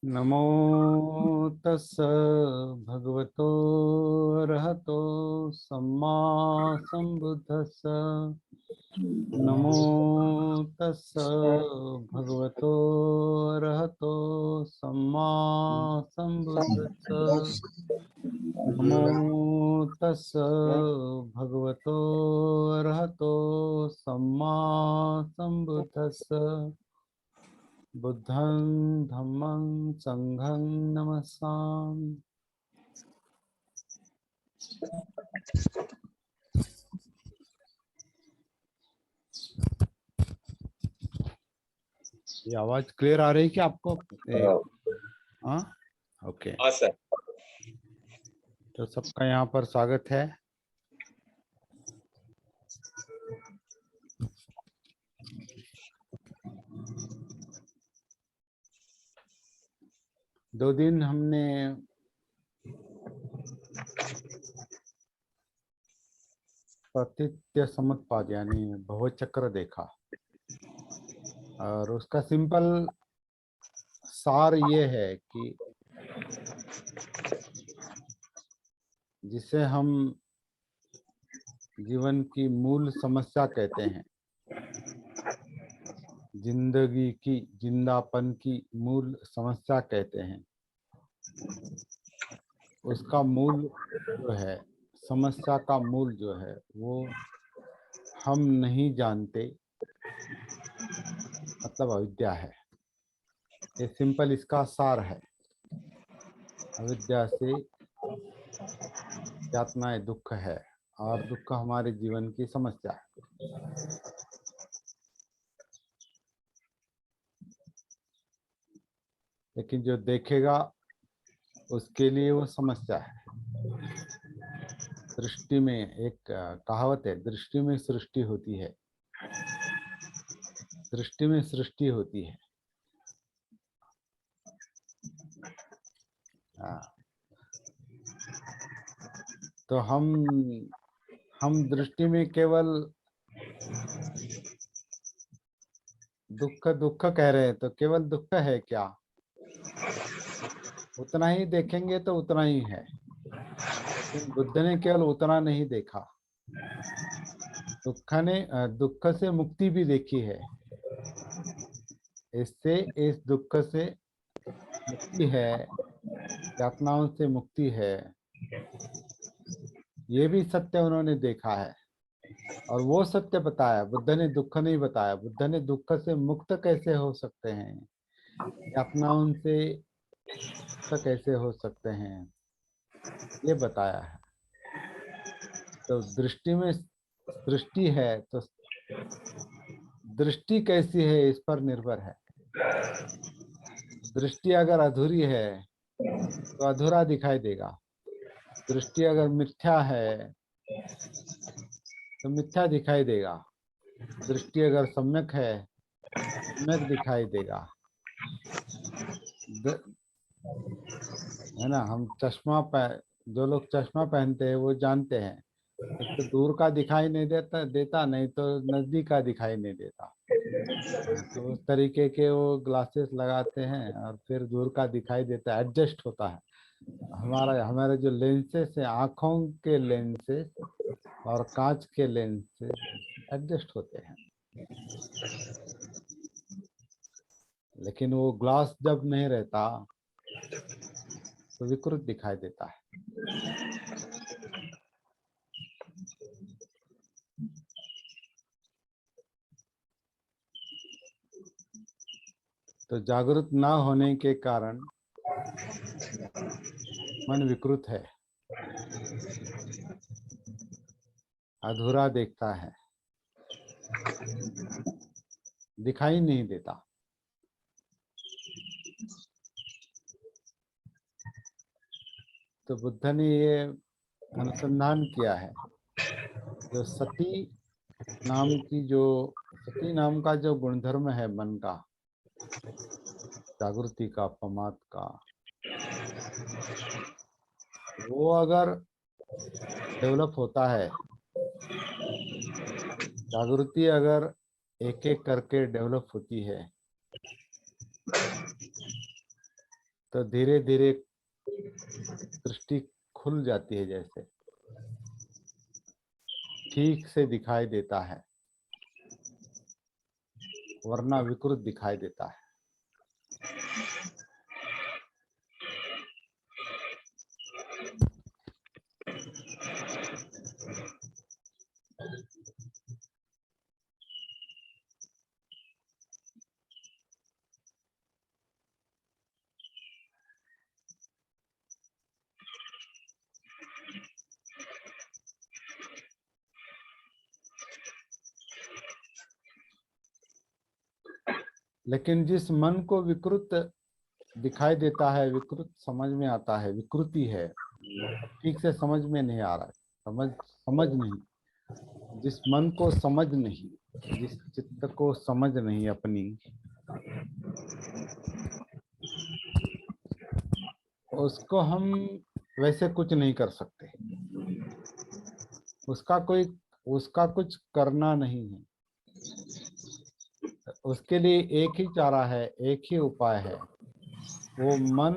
नमो तस् भगवतो अरहतो सम्मा संबुद्धस्स। नमो तस् भगवतो अरहतो सम्मा संबुद्धस्स। नमो तस् भगवतो अरहतो सम्मा संबुद्धस्स। बुद्धं धम्मं संघं नमस्सामि। ये आवाज क्लियर आ रही है कि आपको? हाँ, ओके। हाँ सर। तो सबका यहाँ पर स्वागत है। दो दिन हमने प्रतीत्य समुत्पाद यानी भवचक्र देखा, और उसका सिंपल सार ये है कि जिसे हम जीवन की मूल समस्या कहते हैं, जिंदगी की, जिंदापन की मूल समस्या कहते हैं, उसका मूल जो है, समस्या का मूल जो है, वो हम नहीं जानते, मतलब अविद्या है। ये सिंपल इसका सार है। अविद्या से यातनाएं दुख है, और दुख हमारे जीवन की समस्या है। लेकिन जो देखेगा उसके लिए वो समस्या है। दृष्टि में एक कहावत है, दृष्टि में सृष्टि होती है, दृष्टि में सृष्टि होती है। तो हम दृष्टि में केवल दुख दुख कह रहे हैं, तो केवल दुख है क्या? उतना ही देखेंगे तो उतना ही है। लेकिन बुद्ध ने केवल उतना नहीं देखा, दुख से मुक्ति भी देखी है। इससे, इस दुख से मुक्ति है, यातनाओं से मुक्ति है, ये भी सत्य उन्होंने देखा है, और वो सत्य बताया। बुद्ध ने दुख नहीं बताया। बुद्ध ने दुख से मुक्त कैसे हो सकते हैं, यातनाओं से मुक्त कैसे हो सकते हैं, ये बताया है। तो दृष्टि में सृष्टि है, तो दृष्टि कैसी है इस पर निर्भर है। दृष्टि अगर अधूरी है तो अधूरा दिखाई देगा। दृष्टि अगर मिथ्या है तो मिथ्या दिखाई देगा। दृष्टि अगर सम्यक है, सम्यक दिखाई देगा। है ना? हम जो लोग चश्मा पहनते हैं वो जानते हैं, एक तो दूर का दिखाई नहीं देता, नहीं तो नजदीक का दिखाई नहीं देता। तो उस तरीके के वो ग्लासेस लगाते हैं, और फिर दूर का दिखाई देता है, एडजस्ट होता है। हमारे जो लेंसेस है, आँखों के लेंसेस और कांच के लेंसेस एडजस्ट होते हैं। लेकिन वो ग्लास जब नहीं रहता तो विकृत दिखाई देता है। तो जागरूक ना होने के कारण मन विकृत है, अधूरा देखता है, दिखाई नहीं देता। तो बुद्ध ने ये अनुसंधान किया है। जो सती नाम का जो गुणधर्म है मन का, जागृति का, प्रमाद का, वो अगर डेवलप होता है जागृति अगर एक एक करके डेवलप होती है तो धीरे धीरे दृष्टि खुल जाती है, जैसे ठीक से दिखाई देता है, वरना विकृत दिखाई देता है। लेकिन जिस मन को विकृत दिखाई देता है, विकृत समझ में आता है, विकृति है, ठीक से समझ में नहीं आ रहा है, समझ समझ नहीं, जिस मन को समझ नहीं, जिस चित्त को समझ नहीं अपनी, उसको हम वैसे कुछ नहीं कर सकते। उसका कुछ करना नहीं है। उसके लिए एक ही चारा है, एक ही उपाय है। वो मन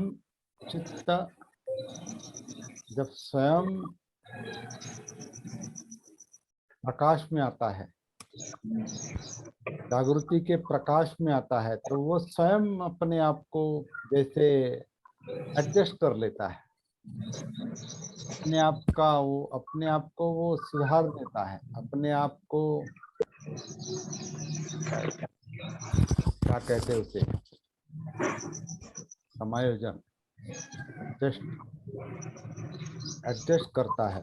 चित्त जब स्वयं प्रकाश में आता है, जागृति के प्रकाश में आता है, तो वो स्वयं अपने आप को जैसे एडजस्ट कर लेता है, अपने आप को वो सुधार देता है, अपने आप को क्या कहते हैं उसे, समायोजन, एडजस्ट करता है।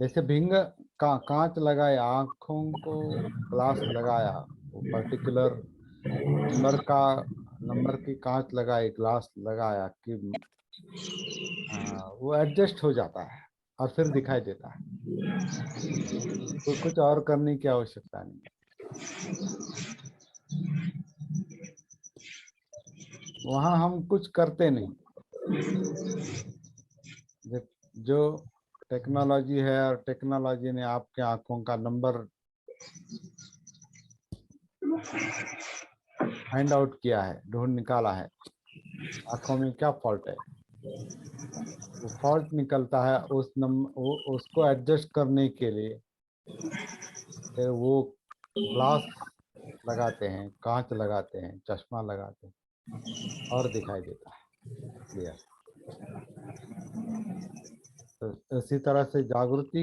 जैसे भिंग का कांच लगाया, आंखों को ग्लास लगाया, वो पर्टिकुलर नंबर की कांच लगाई, ग्लास लगाया कि वो एडजस्ट हो जाता है और फिर दिखाई देता है। तो कुछ और करने की आवश्यकता नहीं। वहां हम कुछ करते नहीं। जो टेक्नोलॉजी है, और टेक्नोलॉजी ने आपके आंखों का नंबर फाइंड आउट किया है, ढूंढ निकाला है, आंखों में क्या फॉल्ट है, वो फॉल्ट निकलता है। उसको एडजस्ट करने के लिए फिर वो ग्लास लगाते हैं, कांच लगाते हैं, चश्मा लगाते हैं और दिखाई देता है क्लियर। तो इसी तरह से जागृति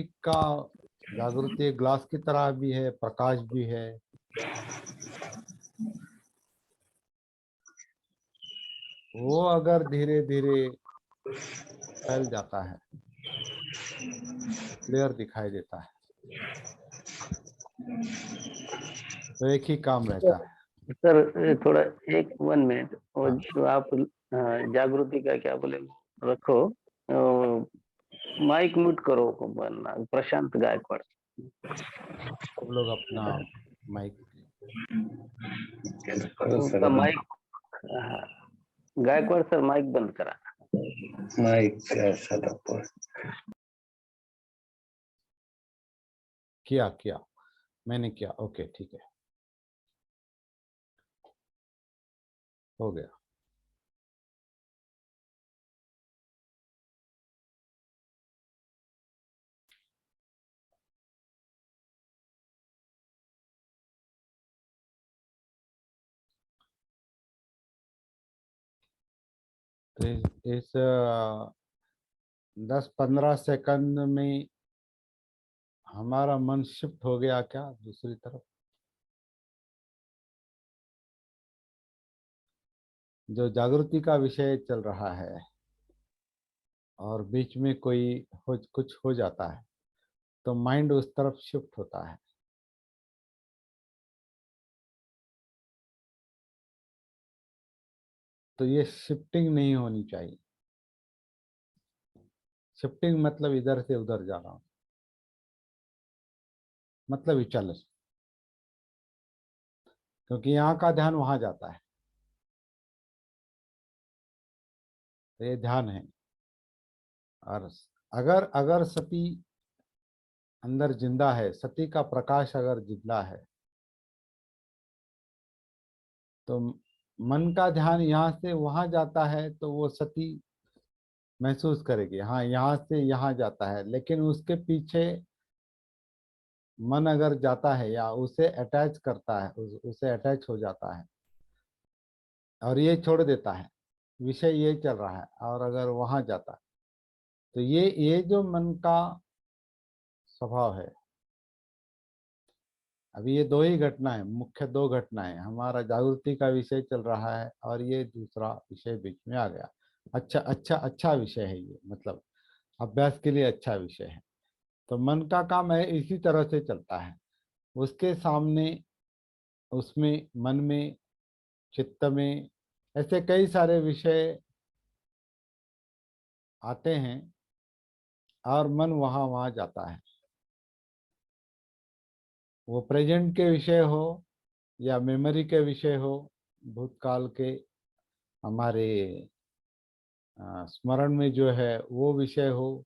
एक ग्लास की तरह भी है, प्रकाश भी है। वो अगर धीरे धीरे फैल जाता है, क्लियर दिखाई देता है, तो एक ही काम रहता है। सर थोड़ा एक 1 मिनट, और हाँ। जो आप जागृति का क्या बोले रखो, माइक म्यूट करो वरना प्रशांत गायकवाड़। सब लोग अपना माइक उसका माइक, हाँ, गायकवाड़ सर माइक बंद करा। माइक सेटअप किया मैंने किया। ओके ठीक है, हो गया। इस 10-15 सेकंड में हमारा मन शिफ्ट हो गया क्या दूसरी तरफ? जो जागृति का विषय चल रहा है और बीच में कुछ हो जाता है तो माइंड उस तरफ शिफ्ट होता है। तो ये शिफ्टिंग नहीं होनी चाहिए। शिफ्टिंग मतलब इधर से उधर जाना, मतलब विचलन, क्योंकि यहाँ का ध्यान वहां जाता है। तो ये ध्यान है। और अगर अगर सती अंदर जिंदा है, सती का प्रकाश अगर जिंदा है, तो मन का ध्यान यहाँ से वहां जाता है तो वो सती महसूस करेगी, हाँ यहाँ से यहाँ जाता है। लेकिन उसके पीछे मन अगर जाता है या उसे अटैच करता है, उसे अटैच हो जाता है और ये छोड़ देता है, विषय ये चल रहा है, और अगर वहां जाता है, तो ये जो मन का स्वभाव है। अभी ये दो ही घटना है, मुख्य दो घटनाएं, हमारा जागृति का विषय चल रहा है और ये दूसरा विषय बीच में आ गया। अच्छा अच्छा अच्छा विषय है ये, मतलब अभ्यास के लिए अच्छा विषय है। तो मन का काम है इसी तरह से चलता है। उसके सामने, उसमें, मन में, चित्त में ऐसे कई सारे विषय आते हैं और मन वहां वहां जाता है। वो प्रेजेंट के विषय हो या मेमोरी के विषय हो, भूतकाल के हमारे स्मरण में जो है वो विषय हो,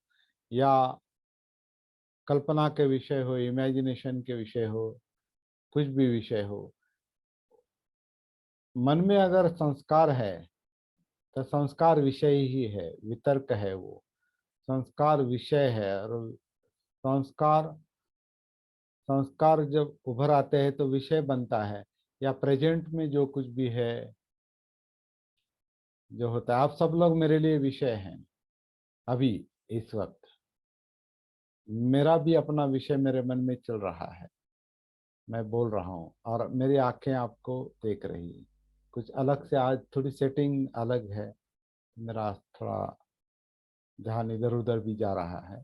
या कल्पना के विषय हो, इमेजिनेशन के विषय हो, कुछ भी विषय हो। मन में अगर संस्कार है तो संस्कार विषय ही है, वितर्क है वो, संस्कार विषय है। और संस्कार संस्कार जब उभर आते हैं तो विषय बनता है, या प्रेजेंट में जो कुछ भी है जो होता है। आप सब लोग मेरे लिए विषय हैं अभी, इस वक्त मेरा भी अपना विषय मेरे मन में चल रहा है, मैं बोल रहा हूँ और मेरी आंखें आपको देख रही है। कुछ अलग से आज थोड़ी सेटिंग अलग है, मेरा थोड़ा ध्यान इधर उधर भी जा रहा है।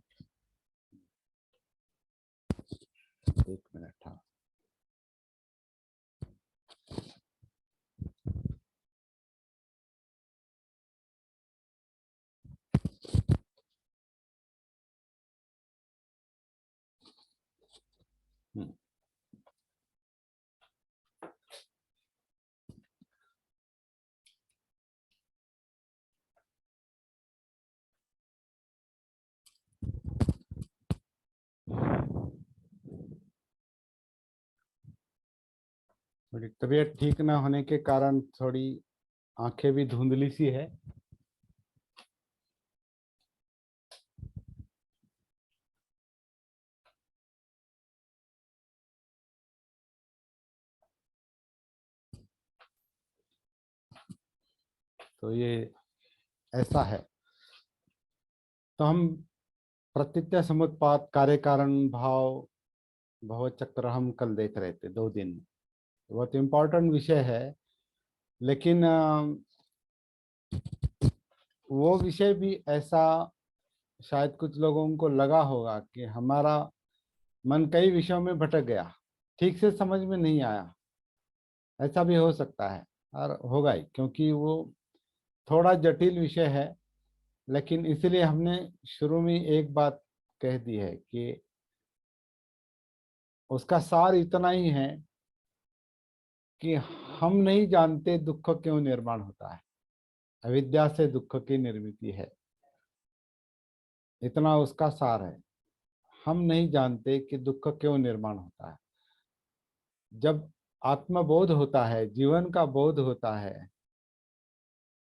एक मिनट, हाँ। हम्म। थोड़ी तबीयत ठीक ना होने के कारण थोड़ी आंखें भी धुंधली सी है। तो ये ऐसा है। तो हम प्रत्यय समुत्पाद, कार्य कारण भाव, भवचक्र हम कल देख रहे थे 2 दिन। बहुत इम्पोर्टेंट विषय है, लेकिन वो विषय भी ऐसा, शायद कुछ लोगों को लगा होगा कि हमारा मन कई विषयों में भटक गया, ठीक से समझ में नहीं आया। ऐसा भी हो सकता है और होगा ही, क्योंकि वो थोड़ा जटिल विषय है। लेकिन इसलिए हमने शुरू में एक बात कह दी है कि उसका सार इतना ही है कि हम नहीं जानते दुख क्यों निर्माण होता है, अविद्या से दुख की निर्मित है, इतना उसका सार है। हम नहीं जानते कि दुख क्यों निर्माण होता है। जब आत्मबोध होता है, जीवन का बोध होता है,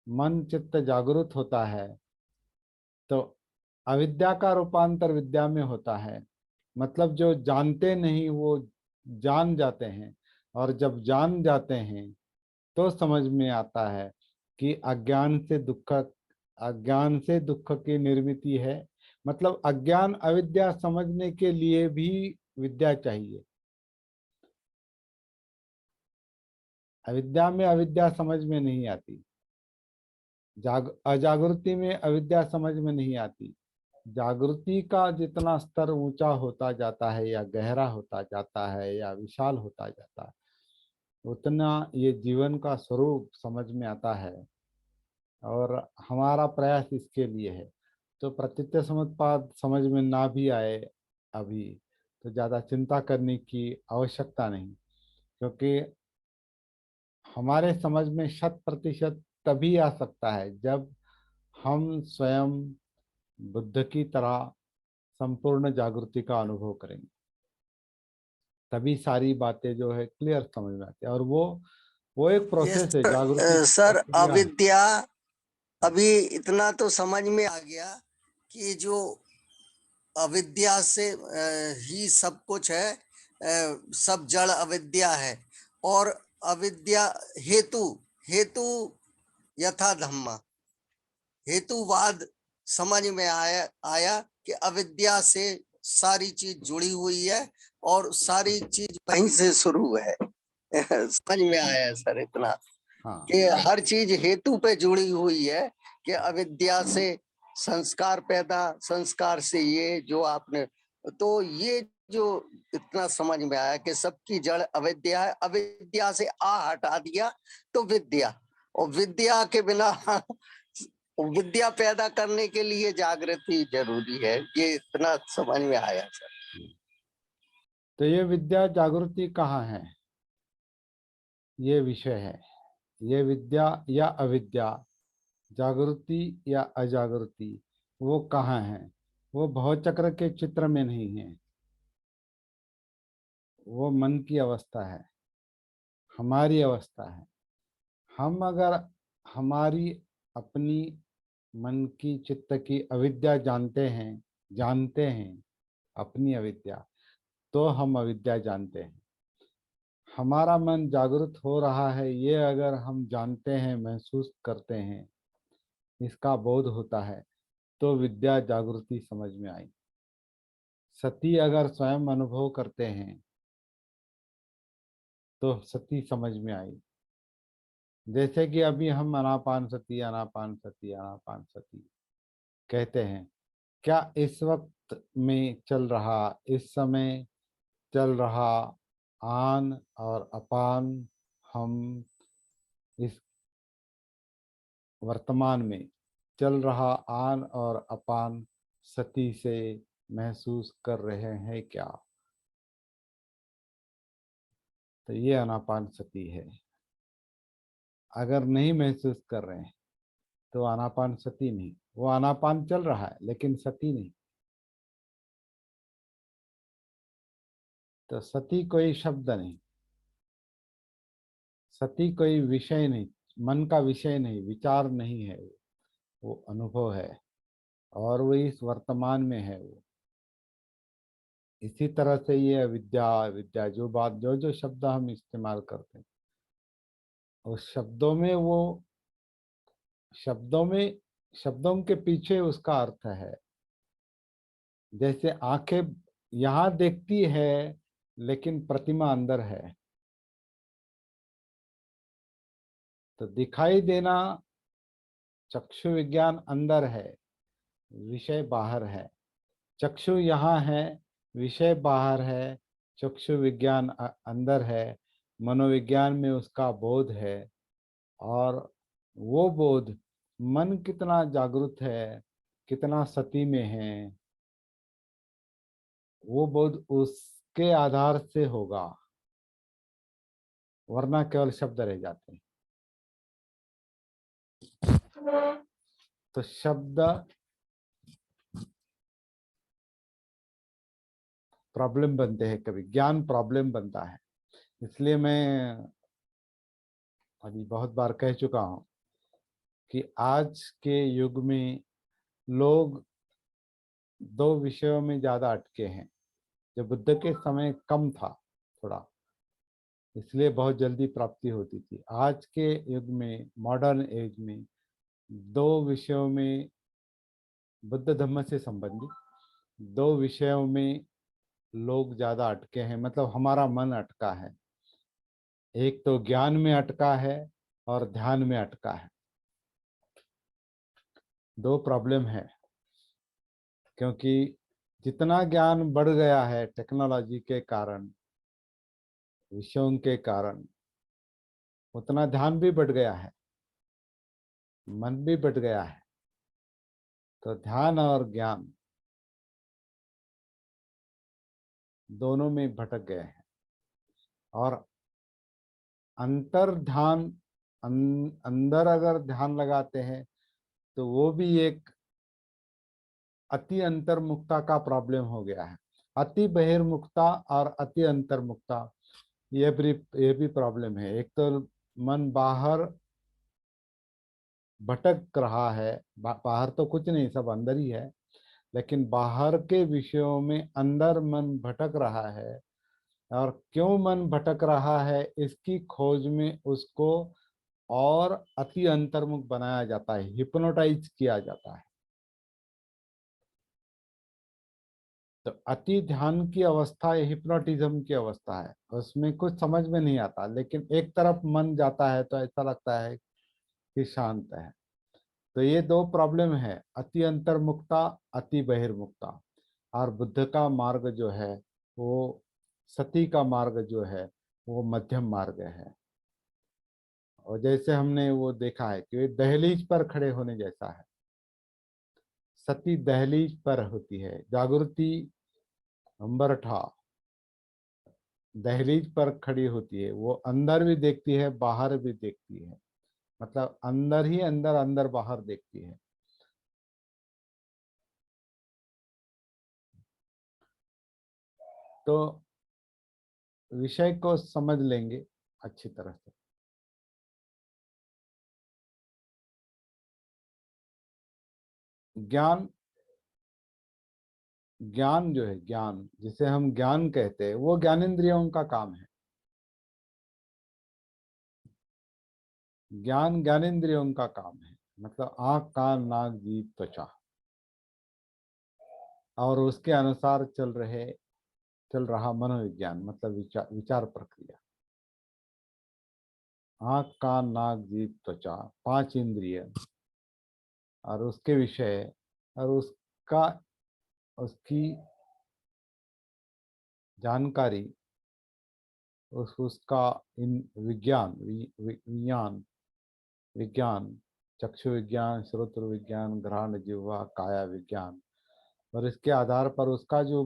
मन चित्त जागृत होता है, तो अविद्या का रूपांतर विद्या में होता है। मतलब जो जानते नहीं वो जान जाते हैं, और जब जान जाते हैं तो समझ में आता है कि अज्ञान से दुख की निर्मित है। मतलब अज्ञान अविद्या समझने के लिए भी विद्या चाहिए। अविद्या में अविद्या समझ में नहीं आती, अजागृति में अविद्या समझ में नहीं आती। जागृति का जितना स्तर ऊंचा होता जाता है या गहरा होता जाता है या विशाल होता जाता है, उतना ये जीवन का स्वरूप समझ में आता है। और हमारा प्रयास इसके लिए है। तो प्रतीत्य समुत्पाद समझ में ना भी आए अभी, तो ज़्यादा चिंता करने की आवश्यकता नहीं, क्योंकि हमारे समझ में 100% तभी आ सकता है जब हम स्वयं बुद्ध की तरह संपूर्ण जागृति का अनुभव करेंगे, तभी सारी बातें जो है क्लियर समझ में आती है। और वो एक प्रोसेस है, जागृति की सर प्रक्रिया है। अविद्या अभी इतना तो समझ में आ गया कि जो अविद्या से ही सब कुछ है, सब जड़ अविद्या है। और अविद्या हेतु हेतु यथा धम्मा, हेतुवाद समझ में आया कि अविद्या से सारी चीज जुड़ी हुई है और सारी चीज वहीं से शुरू है। समझ में आया सर इतना हाँ, कि हर चीज हेतु पे जुड़ी हुई है, कि अविद्या से संस्कार पैदा, संस्कार से ये जो आपने, तो ये जो इतना समझ में आया कि सबकी जड़ अविद्या है, अविद्या से आ हटा दिया तो विद्या, और विद्या के बिना विद्या पैदा करने के लिए जागृति जरूरी है। ये इतना समझ में आया सर। तो ये विद्या जागृति कहाँ है, ये विषय है। ये विद्या या अविद्या, जागृति या अजागृति, वो कहाँ है? वो भवचक्र के चित्र में नहीं है, वो मन की अवस्था है, हमारी अवस्था है। हम अगर हमारी अपनी मन की चित्त की अविद्या जानते हैं अपनी अविद्या, तो हम अविद्या जानते हैं। हमारा मन जागृत हो रहा है, ये अगर हम जानते हैं, महसूस करते हैं, इसका बोध होता है, तो विद्या जागृति समझ में आई। सती अगर स्वयं अनुभव करते हैं तो सती समझ में आई। जैसे कि अभी हम आनापान सती आनापान सती आनापान सती कहते हैं, क्या इस वक्त में चल रहा, इस समय चल रहा आन और अपान हम इस वर्तमान में चल रहा आन और अपान सती से महसूस कर रहे हैं क्या? तो ये आनापान सती है। अगर नहीं महसूस कर रहे हैं तो आनापान सती नहीं, वो आनापान चल रहा है लेकिन सती नहीं। तो सती कोई शब्द नहीं, सती कोई विषय नहीं, मन का विषय नहीं, विचार नहीं है, वो अनुभव है, और वो इस वर्तमान में है। वो इसी तरह से ये विद्या विद्या जो बात जो जो शब्द हम इस्तेमाल करते हैं, उस शब्दों के पीछे उसका अर्थ है। जैसे आंखें यहाँ देखती है लेकिन प्रतिमा अंदर है, तो दिखाई देना चक्षु विज्ञान अंदर है, विषय बाहर है। चक्षु यहाँ है, विषय बाहर है, चक्षु विज्ञान अंदर है। मनोविज्ञान में उसका बोध है, और वो बोध मन कितना जागृत है, कितना सती में है, वो बोध उसके आधार से होगा, वरना केवल शब्द रह जाते हैं। तो शब्द प्रॉब्लम बनते हैं, कभी ज्ञान प्रॉब्लम बनता है। इसलिए मैं अभी बहुत बार कह चुका हूं कि आज के युग में लोग दो विषयों में ज्यादा अटके हैं। जो बुद्ध के समय कम था थोड़ा, इसलिए बहुत जल्दी प्राप्ति होती थी। आज के युग में, मॉडर्न एज में, दो विषयों में, बुद्ध धम्म से संबंधित दो विषयों में लोग ज्यादा अटके हैं, मतलब हमारा मन अटका है। एक तो ज्ञान में अटका है और ध्यान में अटका है। दो प्रॉब्लम है, क्योंकि जितना ज्ञान बढ़ गया है टेक्नोलॉजी के कारण, विषयों के कारण, उतना ध्यान भी बढ़ गया है, मन भी बढ़ गया है। तो ध्यान और ज्ञान दोनों में भटक गए हैं। और अंतर ध्यान, अंदर अगर ध्यान लगाते हैं तो वो भी एक अति अंतर्मुखता का प्रॉब्लम हो गया है। अति बहिर्मुखता और अति अंतर्मुखता ये भी प्रॉब्लम है। एक तो मन बाहर भटक रहा है, बाहर तो कुछ नहीं, सब अंदर ही है, लेकिन बाहर के विषयों में अंदर मन भटक रहा है। और क्यों मन भटक रहा है इसकी खोज में उसको और अति अंतर्मुख बनाया जाता है, हिप्नोटाइज किया जाता है। तो अति ध्यान की अवस्था हिप्नोटिज्म की अवस्था है, उसमें कुछ समझ में नहीं आता, लेकिन एक तरफ मन जाता है तो ऐसा लगता है कि शांत है। तो ये दो प्रॉब्लम है, अति अंतर्मुखता, अति बहिर्मुखता। और बुद्ध का मार्ग जो है वो, सती का मार्ग जो है वो मध्यम मार्ग है। और जैसे हमने वो देखा है कि दहलीज पर खड़े होने जैसा है। सती दहलीज पर होती है, जागृति अंबरठा दहलीज पर खड़ी होती है, वो अंदर भी देखती है बाहर भी देखती है, मतलब अंदर ही अंदर, अंदर बाहर देखती है। तो विषय को समझ लेंगे अच्छी तरह से। ज्ञान, ज्ञान जो है, ज्ञान जिसे हम ज्ञान कहते हैं, वो ज्ञानेंद्रियों का काम है। ज्ञान ज्ञानेंद्रियों का काम है, मतलब आंख, कान, नाक, जीभ, त्वचा, और उसके अनुसार चल रहा मनोविज्ञान, मतलब विचार प्रक्रिया। आंख, कान, नाक, जीभ, त्वचा, 5 इंद्रिय और उसके विषय और उसकी जानकारी, उसका इन विज्ञान, विज्ञान विज्ञान, चक्षु विज्ञान, श्रोत्र विज्ञान, घ्राण, जिह्वा, काया विज्ञान, और इसके आधार पर उसका जो,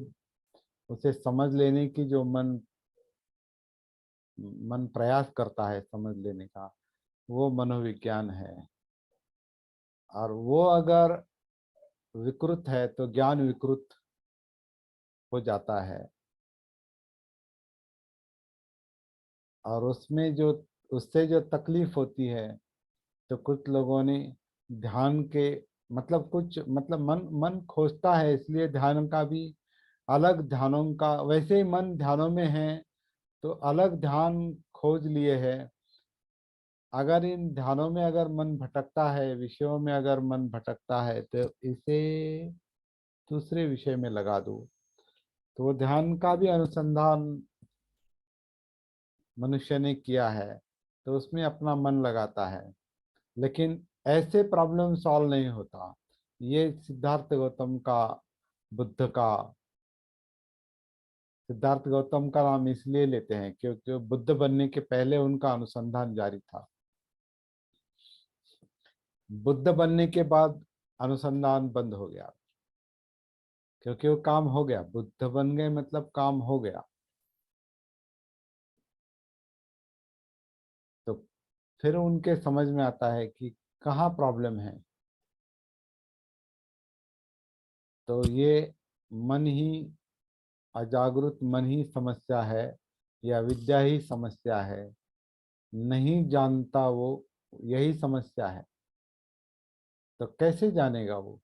उसे समझ लेने की जो मन प्रयास करता है समझ लेने का, वो मनोविज्ञान है। और वो अगर विकृत है तो ज्ञान विकृत हो जाता है। और उसमें जो, उससे जो तकलीफ होती है, तो कुछ लोगों ने ध्यान के, मतलब कुछ, मतलब मन खोजता है, इसलिए ध्यान का भी अलग, ध्यानों का वैसे ही मन ध्यानों में है तो अलग ध्यान खोज लिए है। अगर इन ध्यानों में अगर मन भटकता है, विषयों में अगर मन भटकता है, तो इसे दूसरे विषय में लगा दो। तो वो ध्यान का भी अनुसंधान मनुष्य ने किया है, तो उसमें अपना मन लगाता है, लेकिन ऐसे प्रॉब्लम सॉल्व नहीं होता। ये बुद्ध का सिद्धार्थ गौतम का नाम इसलिए लेते हैं क्योंकि बुद्ध बनने के पहले उनका अनुसंधान जारी था। बुद्ध बनने के बाद अनुसंधान बंद हो गया, क्योंकि वो काम हो गया, बुद्ध बन गए मतलब काम हो गया। तो फिर उनके समझ में आता है कि कहाँ प्रॉब्लम है। तो ये मन ही, अजागृत मन ही समस्या है, या विद्या ही समस्या है, नहीं जानता वो, यही समस्या है। तो कैसे जानेगा वो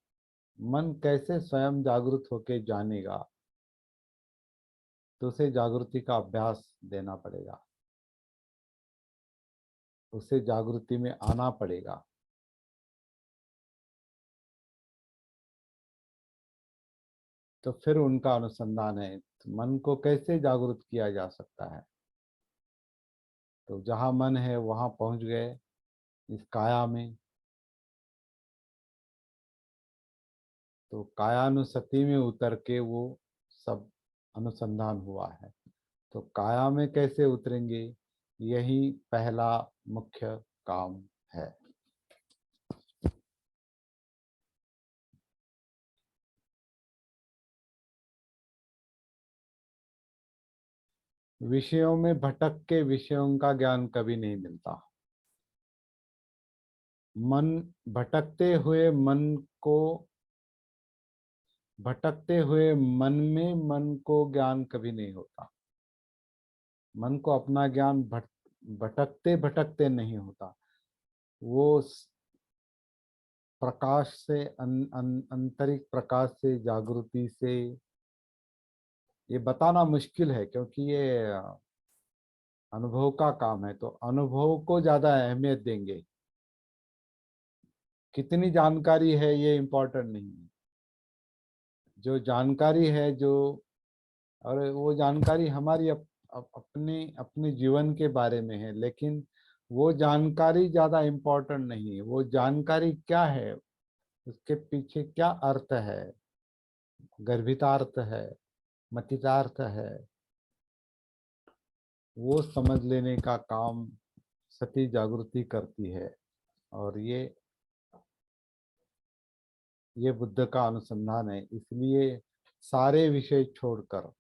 मन, कैसे स्वयं जागृत होके जानेगा? तो उसे जागृति का अभ्यास देना पड़ेगा, उसे जागृति में आना पड़ेगा। तो फिर उनका अनुसंधान है, तो मन को कैसे जागृत किया जा सकता है। तो जहाँ मन है वहाँ पहुँच गए, इस काया में। तो कायानुसति में उतर के वो सब अनुसंधान हुआ है। तो काया में कैसे उतरेंगे, यही पहला मुख्य काम है। विषयों में भटक के विषयों का ज्ञान कभी नहीं मिलता। मन भटकते हुए मन को भटकते हुए मन में मन को ज्ञान कभी नहीं होता। मन को अपना ज्ञान भटकते भटकते नहीं होता। वो प्रकाश से आंतरिक प्रकाश से, जागृति से, ये बताना मुश्किल है क्योंकि ये अनुभव का काम है। तो अनुभव को ज्यादा अहमियत देंगे। कितनी जानकारी है ये इम्पोर्टेंट नहीं है। जो जानकारी है, जो, और वो जानकारी हमारी अपने अपने जीवन के बारे में है, लेकिन वो जानकारी ज्यादा इम्पोर्टेंट नहीं है। वो जानकारी क्या है, उसके पीछे क्या अर्थ है, गर्भितार्थ है, मतितार्थ है, वो समझ लेने का काम सती जागृति करती है। और ये बुद्ध का अनुसंधान है। इसलिए सारे विषय छोड़कर,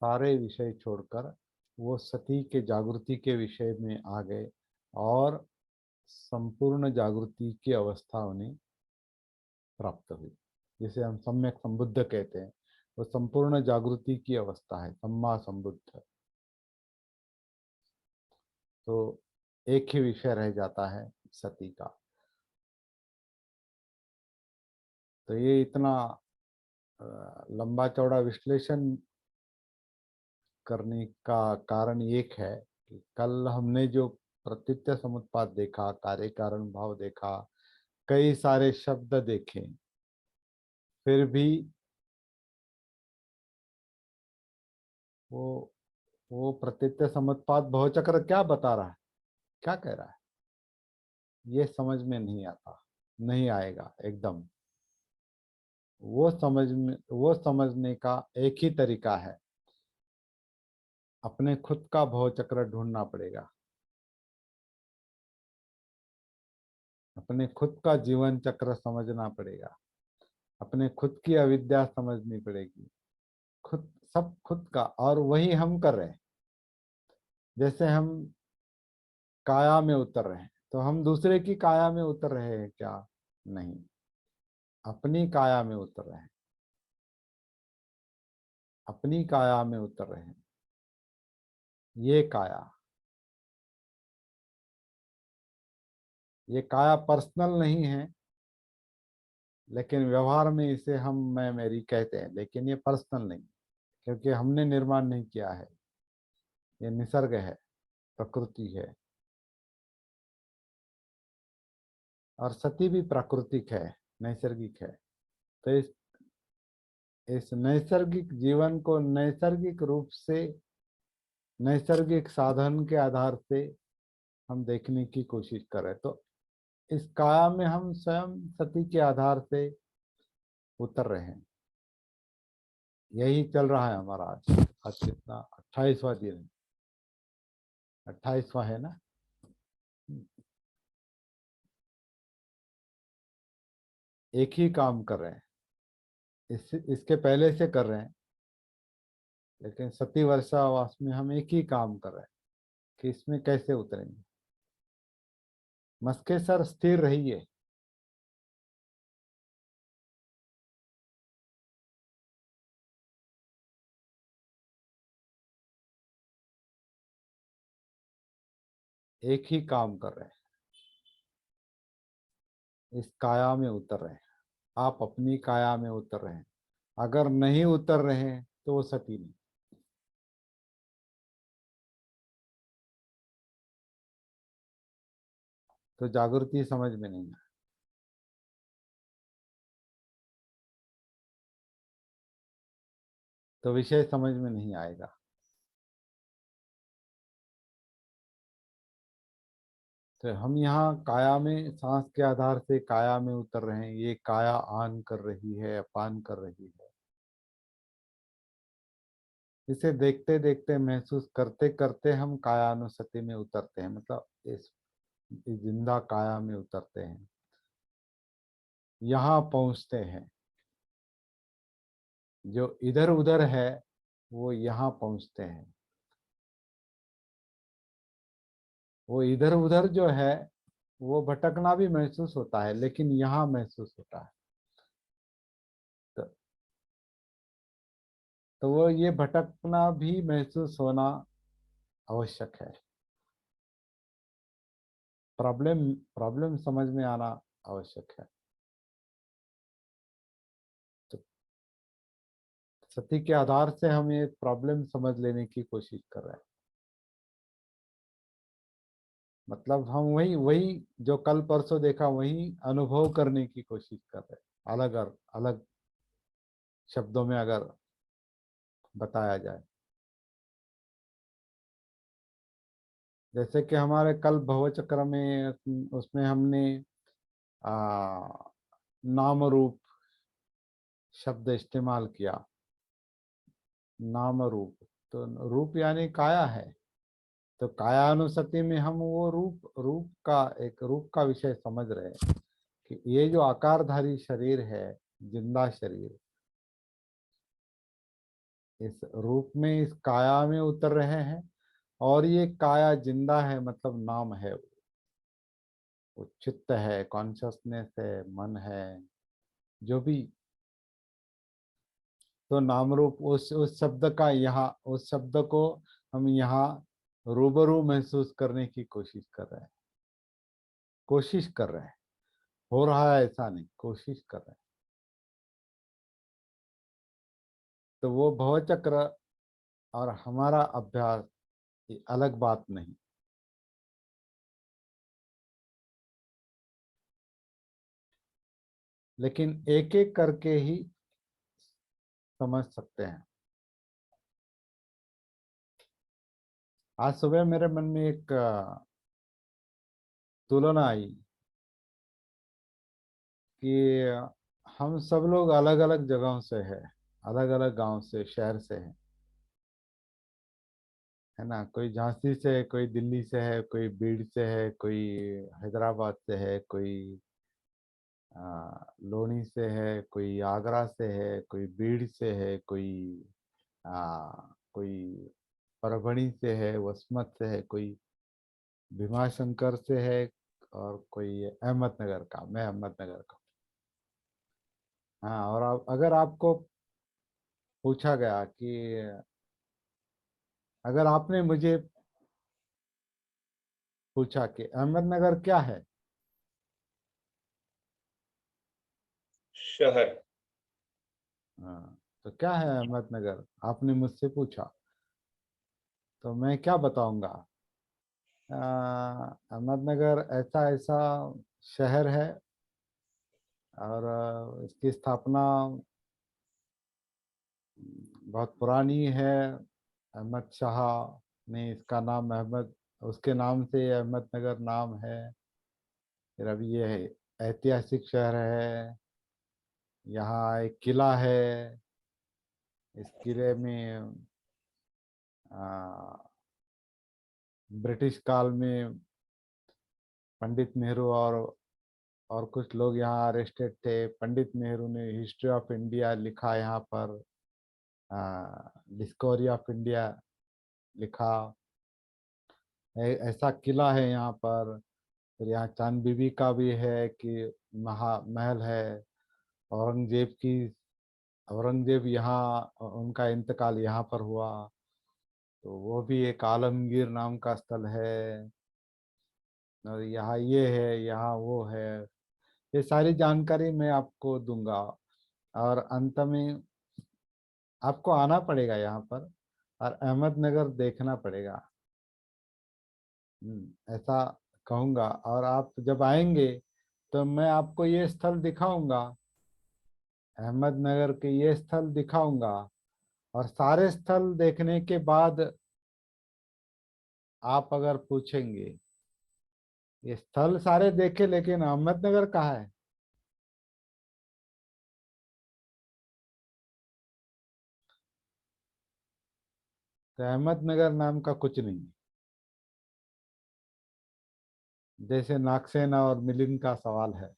सारे विषय छोड़कर वो सती के जागृति के विषय में आ गए और संपूर्ण जागृति की अवस्था उन्हें प्राप्त हुई, जिसे हम सम्यक संबुद्ध कहते हैं। वो संपूर्ण जागृति की अवस्था है, सम्मा संबुद्ध। तो एक ही विषय रह जाता है सती का। तो ये इतना लंबा चौड़ा विश्लेषण करने का कारण एक है कि कल हमने जो प्रतीत्य समुत्पाद देखा, कार्य कारण भाव देखा, कई सारे शब्द देखे, फिर भी वो प्रतीत्य समुत्पाद भवचक्र क्या बता रहा है, क्या कह रहा है, ये समझ में नहीं आता, नहीं आएगा एकदम। वो समझने का एक ही तरीका है, अपने खुद का भवचक्र ढूंढना पड़ेगा, अपने खुद का जीवन चक्र समझना पड़ेगा, अपने खुद की अविद्या समझनी पड़ेगी, खुद, सब खुद का। और वही हम कर रहे हैं। जैसे हम काया में उतर रहे हैं, तो हम दूसरे की काया में उतर रहे हैं क्या? नहीं, अपनी काया में उतर रहे हैं, अपनी काया में उतर रहे हैं। ये काया, ये काया पर्सनल नहीं है, लेकिन व्यवहार में इसे हम मैं मेरी कहते हैं, लेकिन ये पर्सनल नहीं, क्योंकि हमने निर्माण नहीं किया है। ये निसर्ग है, प्रकृति है। और सती भी प्राकृतिक है, नैसर्गिक है। तो इस नैसर्गिक जीवन को नैसर्गिक रूप से, नैसर्गिक साधन के आधार से हम देखने की कोशिश करें, तो इस काया में हम स्वयं सती के आधार से उतर रहे हैं। यही चल रहा है हमारा आज। आज कितना, 28वां दिन है, 28वां है ना। एक ही काम कर रहे हैं, इसके पहले से कर रहे हैं, लेकिन सती वर्षावास में हम एक ही काम कर रहे हैं कि इसमें कैसे उतरेंगे। मस्के सर स्थिर रहिए। एक ही काम कर रहे हैं, इस काया में उतर रहे हैं। आप अपनी काया में उतर रहे हैं। अगर नहीं उतर रहे हैं तो वो सती नहीं। तो जागृति समझ में नहीं है। तो विषय समझ में नहीं आएगा। तो हम यहाँ काया में, सांस के आधार से काया में उतर रहे हैं। ये काया आन कर रही है, अपान कर रही है। इसे देखते देखते, महसूस करते करते हम कायानुसति में उतरते हैं, मतलब इस जिंदा काया में उतरते हैं, यहाँ पहुंचते हैं। जो इधर उधर है वो यहाँ पहुंचते हैं। वो इधर उधर जो है वो भटकना भी महसूस होता है, लेकिन यहाँ महसूस होता है। तो वो ये भटकना भी महसूस होना आवश्यक है। प्रॉब्लम प्रॉब्लम समझ में आना आवश्यक है। तो सत्य के आधार से हम ये प्रॉब्लम समझ लेने की कोशिश कर रहे हैं। मतलब हम वही वही जो कल परसों देखा वही अनुभव करने की कोशिश कर रहे हैं, अलग अलग शब्दों में अगर बताया जाए। जैसे कि हमारे कल भवचक्र में उसमें हमने आ, नाम रूप शब्द इस्तेमाल किया। नाम रूप, तो रूप यानी काया है। तो कायानुसति में हम वो रूप का विषय समझ रहे हैं कि ये जो आकारधारी शरीर है, जिंदा शरीर, इस रूप में, इस काया में उतर रहे हैं। और ये काया जिंदा है, मतलब नाम है, वो चित्त है, कॉन्शियसनेस है, मन है, जो भी। तो नाम रूप उस शब्द का यहाँ, उस शब्द को हम यहाँ रूबरू महसूस करने की कोशिश कर रहे हैं। कोशिश कर रहे हैं, हो रहा है ऐसा नहीं, कोशिश कर रहे हैं। तो वो भवचक्र और हमारा अभ्यास ये अलग बात नहीं। लेकिन एक एक करके ही समझ सकते हैं। आज सुबह मेरे मन में एक तुलना आई कि हम सब लोग अलग अलग जगहों से हैं, अलग अलग गांव से, शहर से हैं, है ना। कोई झांसी से है, कोई दिल्ली से है, कोई बीड़ से है, कोई हैदराबाद से है, कोई लोनी से है, कोई आगरा से है, कोई बीड़ से है, कोई परभणी से है, वसमत से है, कोई भीमाशंकर से है, और कोई अहमदनगर का। मैं अहमदनगर का। हाँ, और अगर आपको पूछा गया कि अगर आपने मुझे पूछा कि अहमदनगर क्या है, शहर। हाँ, तो क्या है अहमदनगर, आपने मुझसे पूछा, तो मैं क्या बताऊंगा? अहमदनगर ऐसा ऐसा शहर है, और इसकी स्थापना बहुत पुरानी है। अहमद शाह ने इसका नाम अहमद, उसके नाम से अहमदनगर नाम है। फिर अभी ये ऐतिहासिक शहर है। यहाँ एक किला है। इस किले में आ, ब्रिटिश काल में पंडित नेहरू और कुछ लोग यहाँ अरेस्टेड थे। पंडित नेहरू ने हिस्ट्री ऑफ इंडिया लिखा यहाँ पर, डिस्कवरी ऑफ इंडिया लिखा। ऐसा किला है यहाँ पर। फिर यहाँ चांद बीबी का भी है कि महल है। औरंगजेब की औरंगजेब यहाँ, उनका इंतकाल यहाँ पर हुआ, तो वो भी एक आलमगीर नाम का स्थल है। और यहाँ ये है, यहाँ वो है। ये सारी जानकारी मैं आपको दूंगा। और अंत में आपको आना पड़ेगा यहाँ पर, और अहमदनगर देखना पड़ेगा। ऐसा कहूँगा। और आप जब आएंगे तो मैं आपको ये स्थल दिखाऊंगा, अहमदनगर के ये स्थल दिखाऊंगा। और सारे स्थल देखने के बाद आप अगर पूछेंगे, ये स्थल सारे देखे लेकिन अहमदनगर कहाँ है, तो अहमदनगर नाम का कुछ नहीं। जैसे नागसेना और मिलिंद का सवाल है,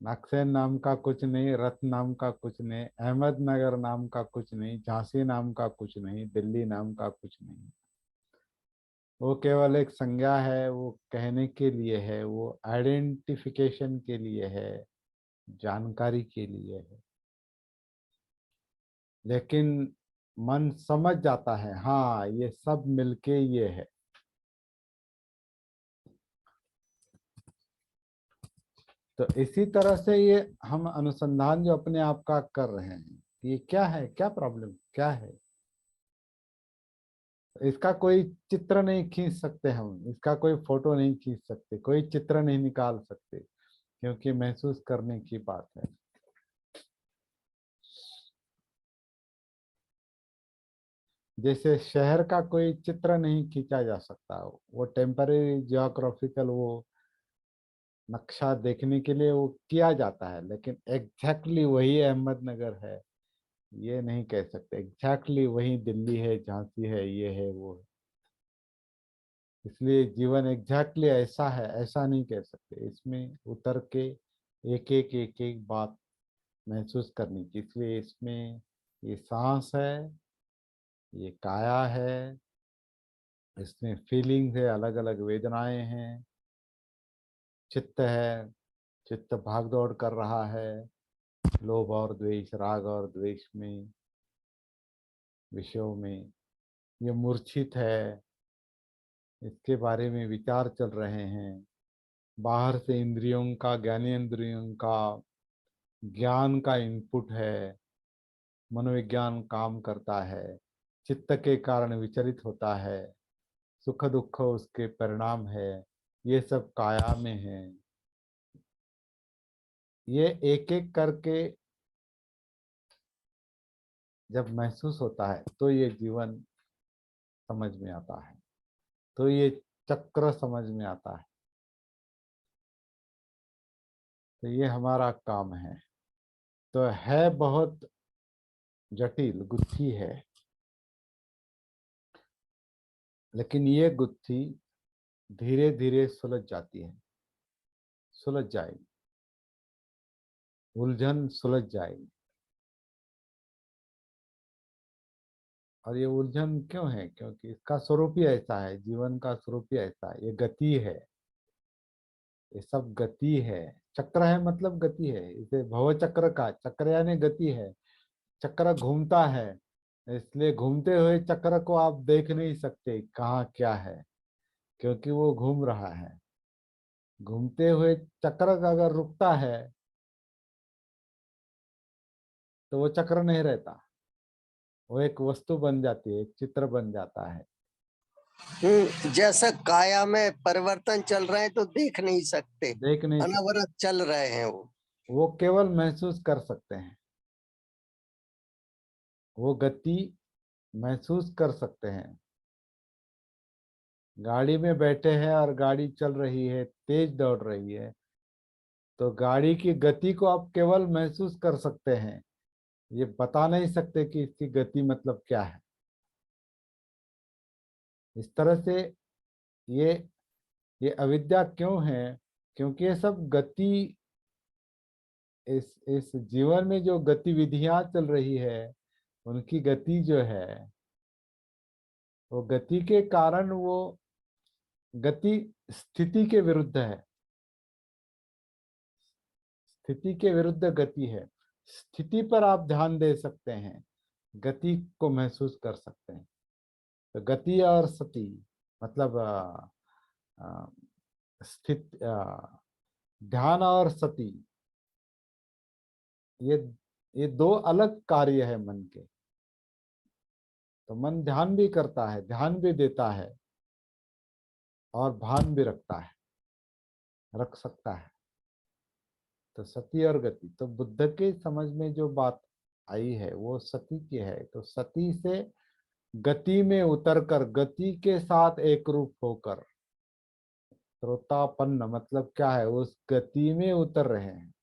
नागसेन नाम का कुछ नहीं, रथ नाम का कुछ नहीं, अहमदनगर नाम का कुछ नहीं, झांसी नाम का कुछ नहीं, दिल्ली नाम का कुछ नहीं। वो केवल एक संज्ञा है, वो कहने के लिए है, वो आइडेंटिफिकेशन के लिए है, जानकारी के लिए है। लेकिन मन समझ जाता है हाँ ये सब मिलके ये है। तो इसी तरह से ये हम अनुसंधान जो अपने आप का कर रहे हैं, ये क्या है, क्या प्रॉब्लम क्या है, इसका कोई चित्र नहीं खींच सकते, हम इसका कोई फोटो नहीं खींच सकते, कोई चित्र नहीं निकाल सकते, क्योंकि महसूस करने की बात है। जैसे शहर का कोई चित्र नहीं खींचा जा सकता, वो टेम्पररी जियोग्राफिकल वो नक्शा देखने के लिए वो किया जाता है, लेकिन एग्जैक्टली वही अहमदनगर है ये नहीं कह सकते, एग्जैक्टली वही दिल्ली है, झांसी है, ये है वो है। इसलिए जीवन एग्जैक्टली ऐसा है ऐसा नहीं कह सकते, इसमें उतर के एक एक बात महसूस करनी चाहिए। इसलिए इसमें ये सांस है, ये काया है, इसमें फीलिंग्स है, अलग अलग वेदनाएं हैं, चित्त है, चित्त भाग दौड़ कर रहा है लोभ और द्वेष, राग और द्वेष में, विषयों में, ये मूर्छित है, इसके बारे में विचार चल रहे हैं। बाहर से इंद्रियों का, ज्ञानेंद्रियों का ज्ञान का इनपुट है, मनोविज्ञान काम करता है, चित्त के कारण विचलित होता है, सुख दुख उसके परिणाम है, ये सब काया में है। ये एक एक करके जब महसूस होता है तो ये जीवन समझ में आता है, तो ये चक्र समझ में आता है। तो ये हमारा काम है। तो है बहुत जटिल गुत्थी है, लेकिन ये गुत्थी धीरे धीरे सुलझ जाती है, सुलझ जाएगी, उलझन सुलझ जाएगी। और ये उलझन क्यों है? क्योंकि इसका स्वरूप ही ऐसा है, जीवन का स्वरूप ही ऐसा है, ये गति है, ये सब गति है। चक्र है मतलब गति है, इसे भव चक्र का, चक्र यानी गति है, चक्र घूमता है, इसलिए घूमते हुए चक्र को आप देख नहीं सकते कहाँ क्या है, क्योंकि वो घूम रहा है। घूमते हुए चक्र का अगर रुकता है तो वो चक्र नहीं रहता, वो एक वस्तु बन जाती है, एक चित्र बन जाता है। जैसा काया में परिवर्तन चल रहे हैं तो देख नहीं सकते, देख नहीं सकते, अनवरत चल रहे हैं वो केवल महसूस कर सकते हैं, वो गति महसूस कर सकते हैं। गाड़ी में बैठे हैं और गाड़ी चल रही है, तेज दौड़ रही है, तो गाड़ी की गति को आप केवल महसूस कर सकते हैं, ये बता नहीं सकते कि इसकी गति मतलब क्या है। इस तरह से ये ये अविद्या क्यों है? क्योंकि ये सब गति, इस जीवन में जो गतिविधियां चल रही है, उनकी गति जो है, वो गति के कारण वो गति स्थिति के विरुद्ध है, स्थिति के विरुद्ध गति है। स्थिति पर आप ध्यान दे सकते हैं, गति को महसूस कर सकते हैं। तो गति और सति मतलब आ, स्थित ध्यान और सति, ये ये दो अलग कार्य है मन के। तो मन ध्यान भी करता है, ध्यान भी देता है, और भान भी रखता है, रख सकता है। तो सती और गति, तो बुद्ध के समझ में जो बात आई है वो सती की है। तो सती से गति में उतरकर, गति के साथ एक रूप होकर, श्रोतापन्न मतलब क्या है, उस गति में उतर रहे हैं,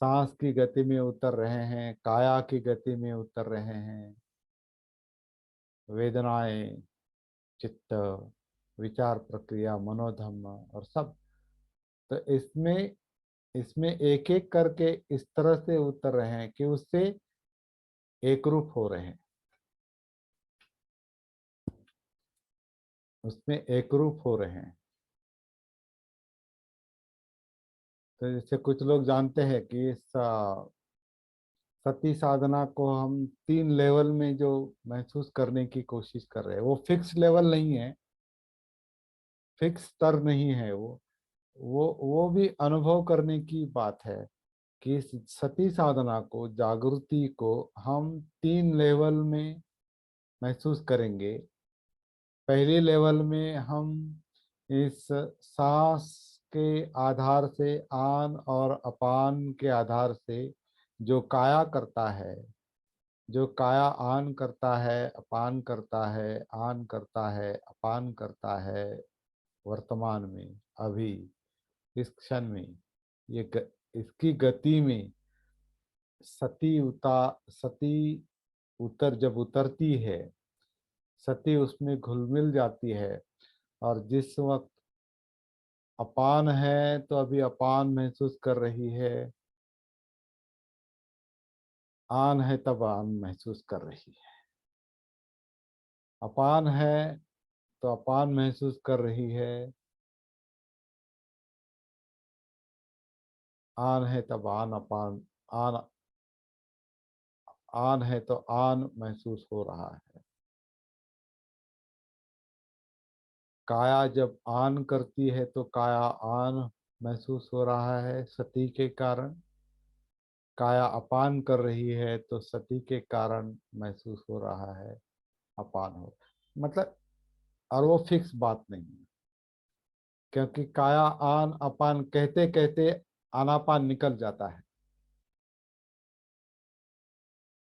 सांस की गति में उतर रहे हैं, काया की गति में उतर रहे हैं, वेदनाएं, चित्त, विचार प्रक्रिया, मनोधर्म और सब। तो इसमें इसमें एक एक करके इस तरह से उतर रहे हैं कि उससे एक रूप हो रहे हैं, उसमें एक रूप हो रहे हैं। तो जैसे कुछ लोग जानते हैं कि इस सती साधना को हम 3 लेवल में जो महसूस करने की कोशिश कर रहे हैं, वो फिक्स लेवल नहीं है, फिक्स स्तर नहीं है। वो भी अनुभव करने की बात है कि इस सती साधना को, जागृति को हम 3 लेवल में महसूस करेंगे। पहले लेवल में हम इस सांस के आधार से, आन और अपान के आधार से जो काया करता है, जो काया आन करता है, अपान करता है, आन करता है, अपान करता है, वर्तमान में, अभी इस क्षण में, इसकी गति में सती उतर जब उतरती है, सती उसमें घुल मिल जाती है। और जिस वक्त अपान है तो अभी अपान महसूस कर रही है, आन है तब आन महसूस कर रही है, अपान है तो अपान महसूस कर रही है, आन है तब आन अपान, आन आन है तो आन महसूस हो रहा है। काया जब आन करती है तो काया आन महसूस हो रहा है सती के कारण, काया अपान कर रही है तो सती के कारण महसूस हो रहा है अपान हो। मतलब, और वो फिक्स बात नहीं है, क्योंकि काया आन अपान कहते कहते आनापान निकल जाता है,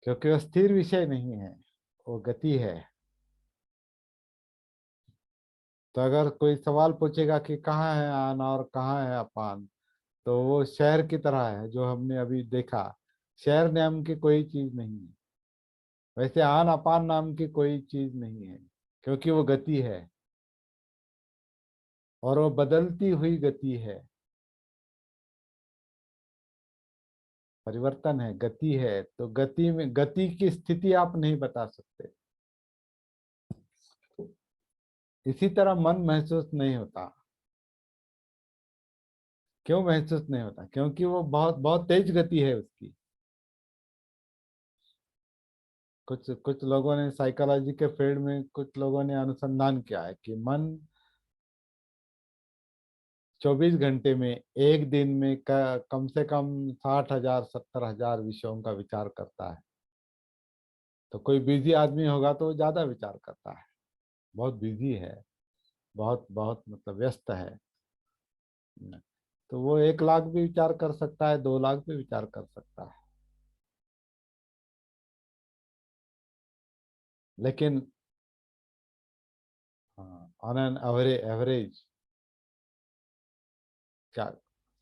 क्योंकि वो स्थिर विषय नहीं है, वो गति है। तो अगर कोई सवाल पूछेगा कि कहाँ है आन और कहाँ है अपान, तो वो शहर की तरह है जो हमने अभी देखा। शहर नाम की कोई चीज नहीं है, वैसे आन अपान नाम की कोई चीज नहीं है, क्योंकि वो गति है और वो बदलती हुई गति है, परिवर्तन है, गति है। तो गति में, गति की स्थिति आप नहीं बता सकते। इसी तरह मन महसूस नहीं होता। क्यों महसूस नहीं होता? क्योंकि वो बहुत बहुत तेज गति है उसकी। कुछ कुछ लोगों ने साइकोलॉजी के फील्ड में, कुछ लोगों ने अनुसंधान किया है कि मन 24 घंटे में, एक दिन में कम से कम 60,000 70,000 विषयों का विचार करता है। तो कोई बिजी आदमी होगा तो वो ज्यादा विचार करता है, बहुत बिजी है, बहुत बहुत मतलब व्यस्त है। तो वो 1 लाख भी विचार कर सकता है, 2 लाख भी विचार कर सकता है। लेकिन ऑन एन एवरेज क्या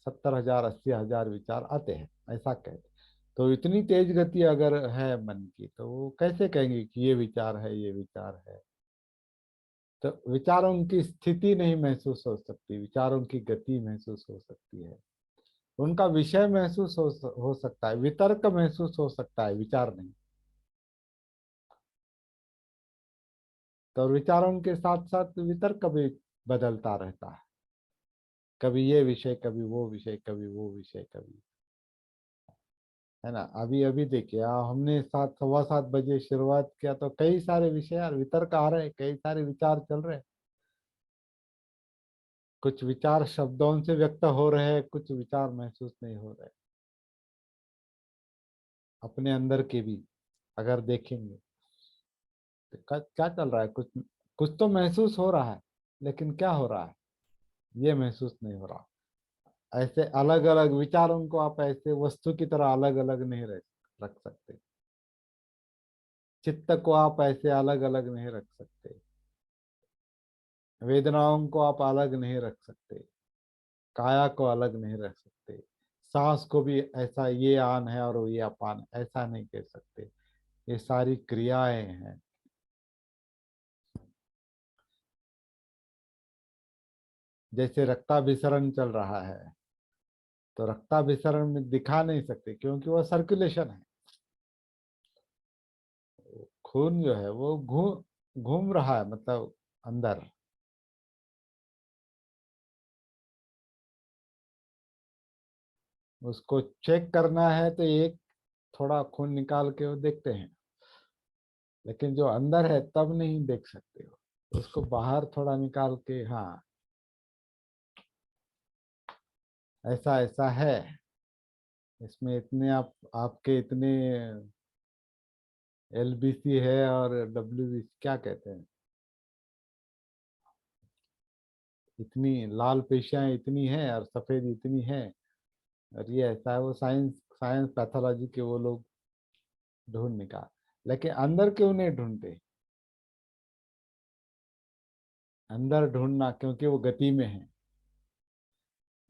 70,000 80,000 विचार आते हैं, ऐसा कहते। तो इतनी तेज गति अगर है मन की, तो वो कैसे कहेंगे कि ये विचार है, ये विचार है? तो विचारों की स्थिति नहीं महसूस हो सकती, विचारों की गति महसूस हो सकती है, उनका विषय महसूस हो सकता है, वितर्क महसूस हो सकता है, विचार नहीं। तो विचारों के साथ साथ वितर्क भी बदलता रहता है, कभी ये विषय, कभी वो विषय, कभी वो विषय, कभी, है ना। अभी अभी देखिए, हमने 7 सवा 7 बजे शुरुआत किया तो कई सारे विषय और वितर्क आ रहे हैं, कई सारे विचार चल रहे हैं। कुछ विचार शब्दों से व्यक्त हो रहे हैं, कुछ विचार महसूस नहीं हो रहे, अपने अंदर के भी अगर देखेंगे तो क्या चल रहा है। कुछ कुछ तो महसूस हो रहा है, लेकिन क्या हो रहा है ये महसूस नहीं हो रहा। ऐसे अलग अलग विचारों को आप ऐसे वस्तु की तरह अलग अलग नहीं रख सकते, चित्त को आप ऐसे अलग अलग नहीं रख सकते, वेदनाओं को आप अलग नहीं रख सकते, काया को अलग नहीं रख सकते, सांस को भी ऐसा ये आन है और ये अपान, ऐसा नहीं कह सकते। ये सारी क्रियाएं हैं। जैसे रक्ताभिसरण चल रहा है, तो रक्ताभिसरण में दिखा नहीं सकते, क्योंकि वो सर्कुलेशन है। खून जो है वो घूम घूम रहा है, मतलब अंदर। उसको चेक करना है तो एक थोड़ा खून निकाल के वो देखते हैं, लेकिन जो अंदर है तब नहीं देख सकते हो, उसको बाहर थोड़ा निकाल के, हाँ ऐसा ऐसा है, इसमें इतने आपके इतने LBC है और WBC क्या कहते हैं, इतनी लाल पेशियां इतनी है और सफेद इतनी है, और ये ऐसा है। वो साइंस साइंस पैथोलॉजी के वो लोग ढूंढ निकाल, लेकिन अंदर क्यों नहीं ढूंढते? अंदर ढूंढना क्योंकि वो गति में है,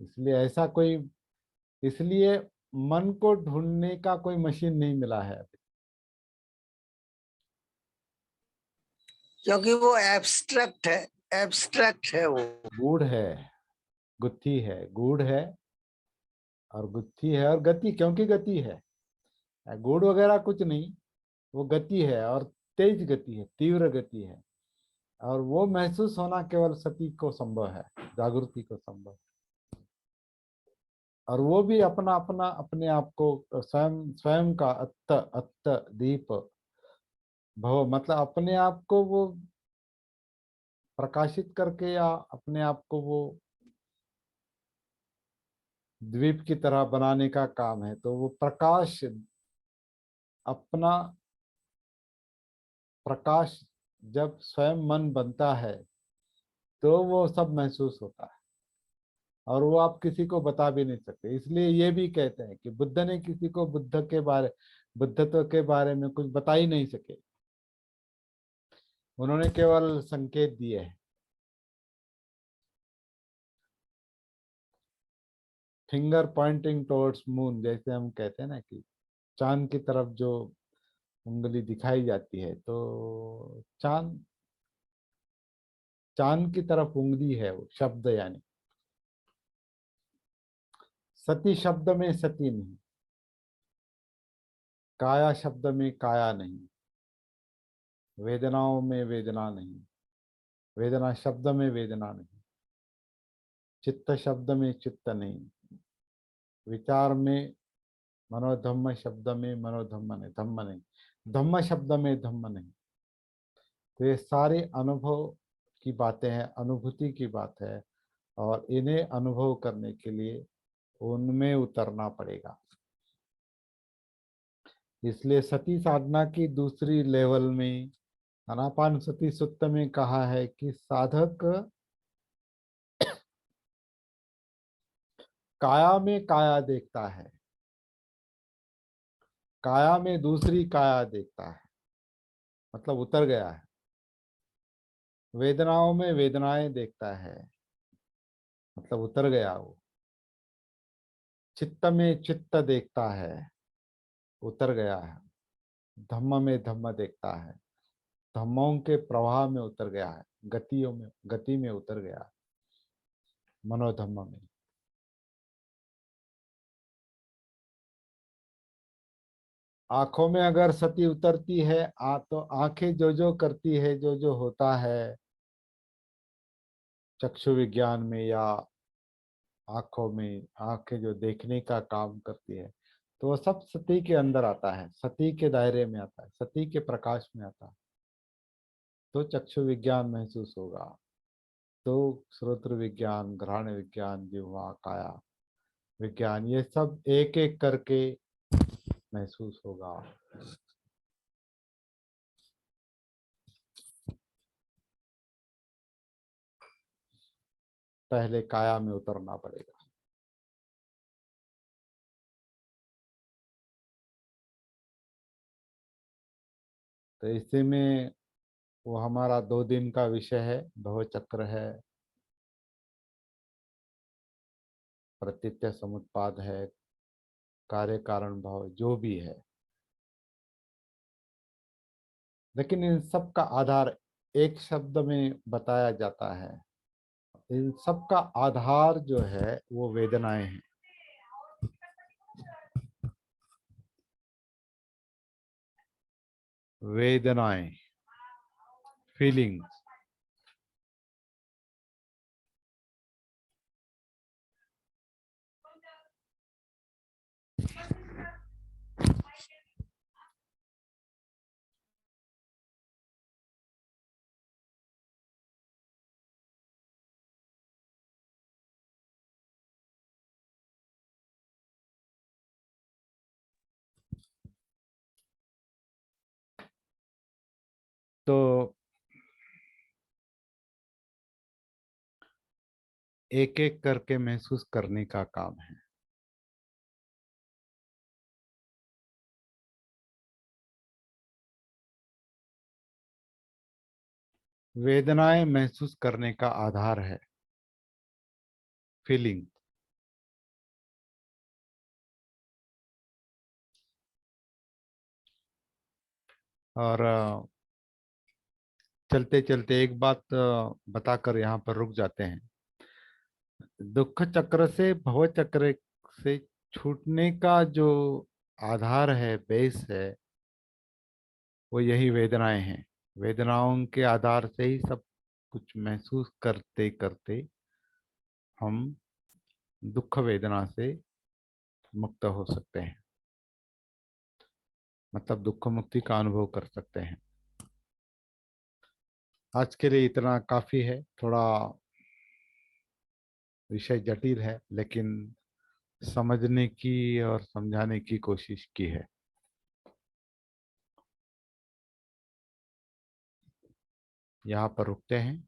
इसलिए ऐसा कोई, इसलिए मन को ढूंढने का कोई मशीन नहीं मिला है अभी। क्योंकि वो एब्स्ट्रैक्ट है, एब्स्ट्रैक्ट है वो। गूढ़ है, गुत्थी है, गूढ़ है और गुत्थी है और गति, क्योंकि गति है, गूढ़ वगैरह कुछ नहीं, वो गति है और तेज गति है, तीव्र गति है, और वो महसूस होना केवल सती को संभव है, जागृति को संभव, और वो भी अपना अपना अपने आप को स्वयं स्वयं का अत्त अत्त दीप भव, मतलब अपने आप को वो प्रकाशित करके या अपने आप को वो द्वीप की तरह बनाने का काम है। तो वो प्रकाश, अपना प्रकाश जब स्वयं मन बनता है तो वो सब महसूस होता है, और वो आप किसी को बता भी नहीं सकते। इसलिए ये भी कहते हैं कि बुद्ध ने किसी को बुद्धत्व के बारे में कुछ बता ही नहीं सके, उन्होंने केवल संकेत दिए हैं। फिंगर पॉइंटिंग टुवर्ड्स मून, जैसे हम कहते हैं ना कि चांद की तरफ जो उंगली दिखाई जाती है, तो चांद चांद की तरफ उंगली है वो शब्द, यानी सती शब्द में सती नहीं, काया शब्द में काया नहीं, वेदनाओं में वेदना नहीं, वेदना शब्द में वेदना नहीं, चित्त शब्द में चित्त नहीं, विचार में मनोधम्म शब्द में मनोधम्म नहीं, धम्म नहीं, धम्म शब्द में धम्म नहीं। तो ये सारे अनुभव की बातें हैं, अनुभूति की बात है, और इन्हें अनुभव करने के लिए उनमें उतरना पड़ेगा। इसलिए सती साधना की दूसरी लेवल में आनापानसति सूत्र में कहा है कि साधक काया में काया देखता है, काया में दूसरी काया देखता है, मतलब उतर गया है। वेदनाओं में वेदनाएं देखता है, मतलब उतर गया वो। चित्त में चित्त देखता है, उतर गया है। धम्म में धम्म देखता है, धम्मों के प्रवाह में उतर गया है, गतियों में गति में उतर गया है, मनोधम्म में। आंखों में अगर सती उतरती है तो आंखें जो जो करती है, जो जो होता है चक्षु विज्ञान में, या आंखों में, आंखें जो देखने का काम करती है, तो वो सब सती के अंदर आता है, सती के दायरे में आता है, सती के प्रकाश में आता है। तो चक्षु विज्ञान महसूस होगा, तो श्रोत्र विज्ञान, घ्राण विज्ञान, जिह्वा, काया विज्ञान, ये सब एक एक करके महसूस होगा। पहले काया में उतरना पड़ेगा। तो इसी में वो हमारा 2 दिन का विषय है, भव चक्र है, प्रतीत्य समुत्पाद है, कार्य कारण भाव, जो भी है। लेकिन इन सब का आधार एक शब्द में बताया जाता है, इन सब का आधार जो है वो वेदनाएं हैं। वेदनाएं, फीलिंग्स। तो एक एक करके महसूस करने का काम है। वेदनाएं महसूस करने का आधार है फीलिंग। और चलते चलते एक बात बताकर यहाँ पर रुक जाते हैं। दुख चक्र से भव चक्र से छूटने का जो आधार है, बेस है, वो यही वेदनाएं हैं। वेदनाओं के आधार से ही सब कुछ महसूस करते करते हम दुख वेदना से मुक्त हो सकते हैं, मतलब दुख मुक्ति का अनुभव कर सकते हैं। आज के लिए इतना काफी है। थोड़ा विषय जटिल है, लेकिन समझने की और समझाने की कोशिश की है। यहाँ पर रुकते हैं।